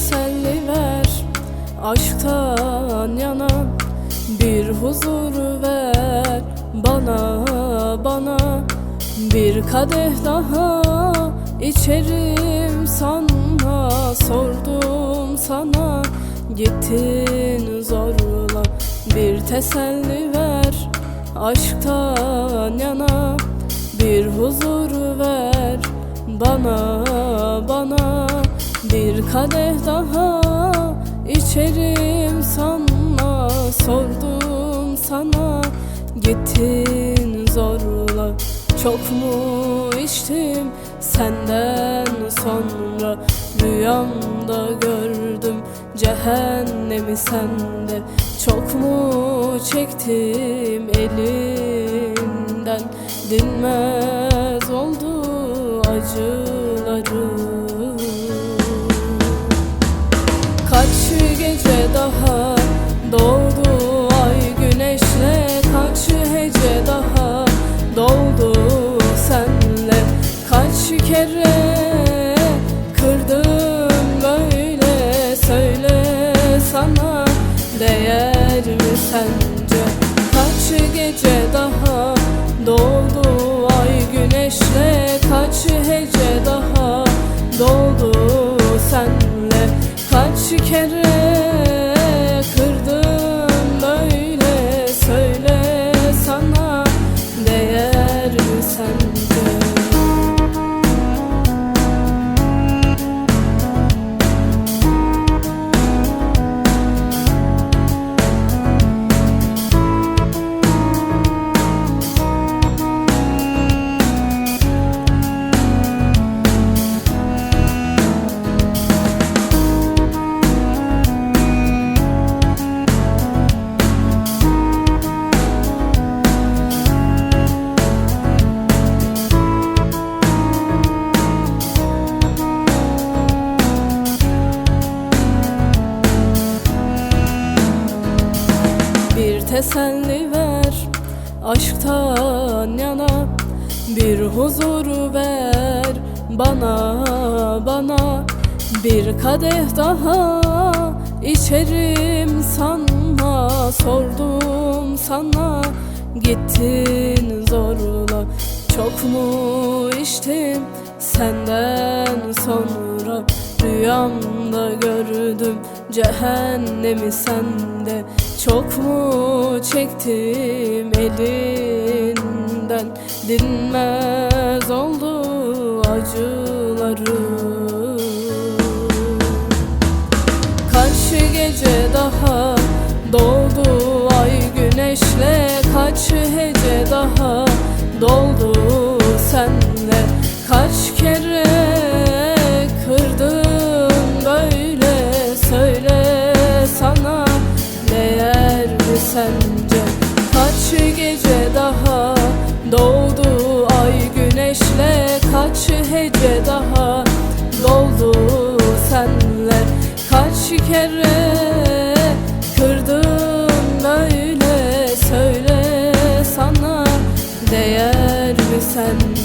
teselli ver aşktan yana, bir huzur ver bana bana. Bir kadeh daha içerim sana, sordum sana, gittin zorla. Bir teselli ver aşktan yana, bir huzur ver bana bana. Bir kadeh daha içerim sana, sordum sana, gittin zorla. Çok mu içtim senden sonra, rüyamda gördüm cehennemi sende. Çok mu çektim elinden, dinmez oldu acıları. Kaç gece daha doğdu ay güneşle, kaç hece daha doldu senle. Kaç kere kırdım böyle, söyle sana, değer mi sence? Kaç gece daha doldu ay güneşle, kaç hece daha doldu senle. Kaç kere kırdım böyle, söyle sana, değer mi sence? Teselli ver aşktan yana, bir huzur ver bana bana. Bir kadeh daha içerim sana, sordum sana, gittin zorla. Çok mu içtim senden sonra, rüyamda gördüm cehennemi sende. Çok mu çektim elinden, dinmez oldu acıları. Kaç gece daha doğdu ay güneşle, kaç hece daha doldu senle. Kaç kere kırdım böyle, söyle sana, değer mi sence? Kaç gece daha doğdu ay güneşle, kaç hece daha doldu senle. Kaç kere kırdım böyle, söyle sana, değer mi sence?